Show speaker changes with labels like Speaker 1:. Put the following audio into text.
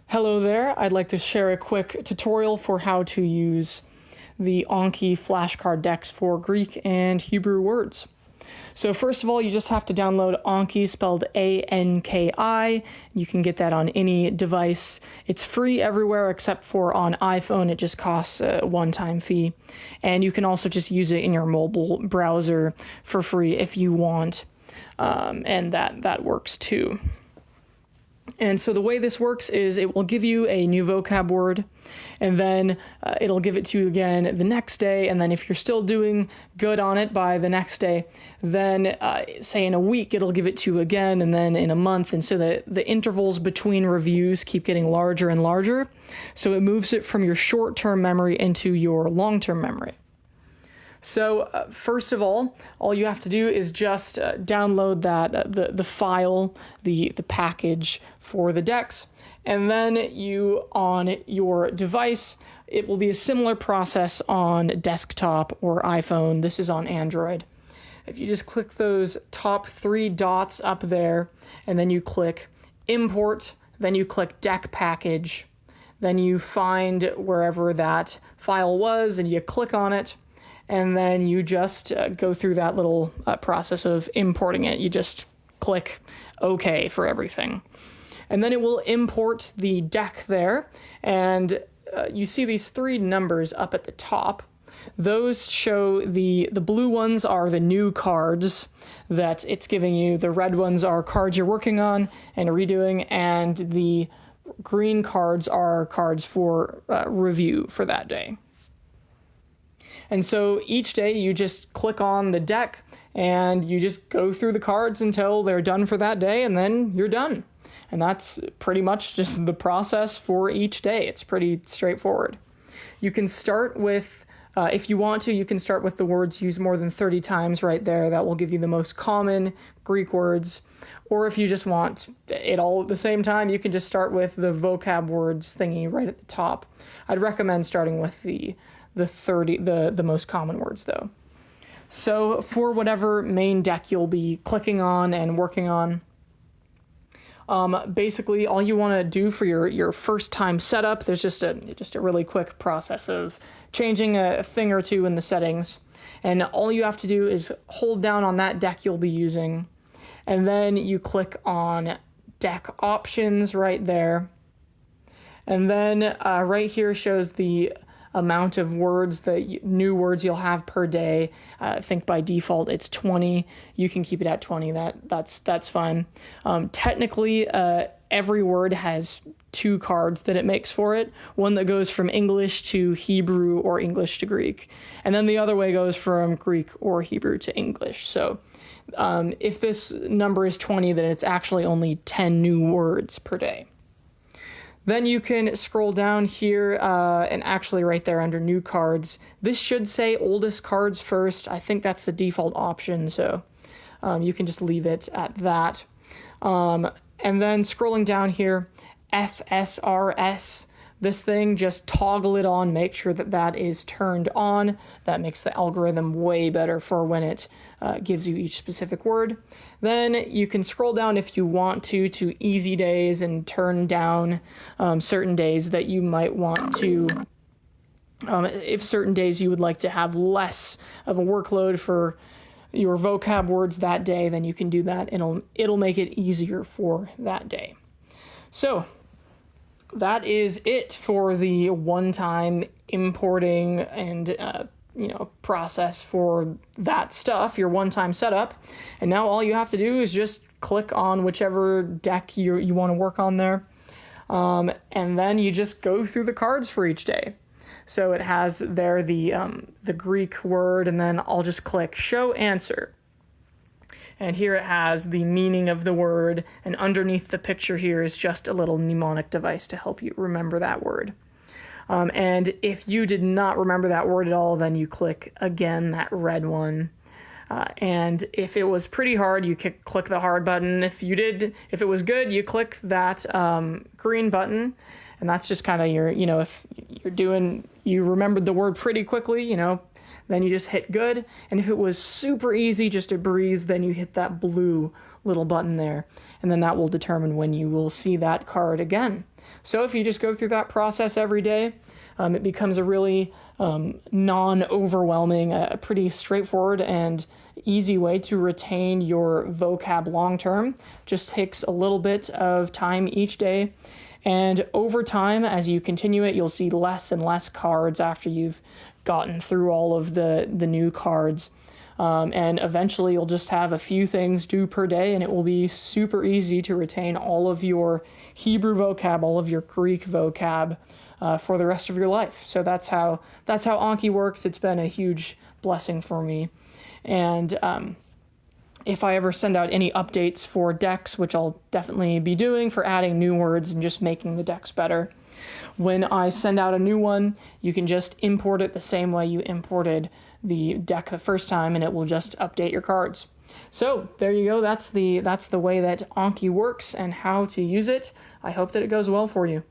Speaker 1: Hello there, I'd like to share a quick tutorial for how to use the Anki flashcard decks for Greek and Hebrew words. So first of all, you just have to download Anki, spelled A-N-K-I. You can get that on any device. It's free everywhere except for on iPhone. It just costs a one-time fee. And you can also just use it in your mobile browser for free if you want. And that works too. And so the way this works is it will give you a new vocab word, and then it'll give it to you again the next day. And then if you're still doing good on it by the next day, then say in a week, it'll give it to you again, and then in a month. And so the intervals between reviews keep getting larger and larger. So it moves it from your short-term memory into your long-term memory. So first of all you have to do is just download that the file, the package for the decks, and then you on your device, it will be a similar process on desktop or iPhone. This is on Android. If you just click those top three dots up there, and then you click import, then you click deck package, then you find wherever that file was and you click on it. And then you just go through that little process of importing it. You just click OK for everything. And then it will import the deck there. And you see these three numbers up at the top. Those show the blue ones are the new cards that it's giving you. The red ones are cards you're working on and redoing. And the green cards are cards for review for that day. And so each day you just click on the deck and you just go through the cards until they're done for that day, and then you're done. And that's pretty much just the process for each day. It's pretty straightforward. You can start with, if you want to, you can start with the words used more than 30 times right there. That will give you the most common Greek words. Or if you just want it all at the same time, you can just start with the vocab words thingy right at the top. I'd recommend starting with the most common words though. So for whatever main deck you'll be clicking on and working on, basically all you want to do for your first time setup, there's just a really quick process of changing a thing or two in the settings. And all you have to do is hold down on that deck you'll be using, and then you click on deck options right there. And then right here shows the amount of words, new words you'll have per day. I think by default it's 20. You can keep it at 20. That's fine. Technically, every word has two cards that it makes for it. One that goes from English to Hebrew or English to Greek, and then the other way goes from Greek or Hebrew to English. So if this number is 20, then it's actually only 10 new words per day. Then you can scroll down here and actually right there under new cards, this should say oldest cards first. I think that's the default option, so you can just leave it at that. And then scrolling down here, FSRS, this thing, just toggle it on, make sure that is turned on. That makes the algorithm way better for when it gives you each specific word. Then you can scroll down if you want to easy days and turn down certain days that you might want to, if certain days you would like to have less of a workload for your vocab words that day, then you can do that. It'll make it easier for that day. So that is it for the one-time importing and process for that stuff, your one-time setup. And now all you have to do is just click on whichever deck you want to work on there, and then you just go through the cards for each day. So it has there the Greek word, and then I'll just click show answer. And here it has the meaning of the word, and underneath the picture here is just a little mnemonic device to help you remember that word. And if you did not remember that word at all, then you click again that red one. And if it was pretty hard, you click the hard button. If it was good, you click that green button. And that's just kind of your, if you remembered the word pretty quickly, then you just hit good. And if it was super easy, just a breeze, then you hit that blue little button there. And then that will determine when you will see that card again. So if you just go through that process every day, it becomes a really non-overwhelming, a pretty straightforward and easy way to retain your vocab long term. Just takes a little bit of time each day. And over time, as you continue it, you'll see less and less cards after you've gotten through all of the new cards. And eventually you'll just have a few things due per day, and it will be super easy to retain all of your Hebrew vocab, all of your Greek vocab for the rest of your life. So that's how Anki works. It's been a huge blessing for me. And if I ever send out any updates for decks, which I'll definitely be doing for adding new words and just making the decks better, when I send out a new one, you can just import it the same way you imported the deck the first time, and it will just update your cards. So there you go. That's the way that Anki works and how to use it. I hope that it goes well for you.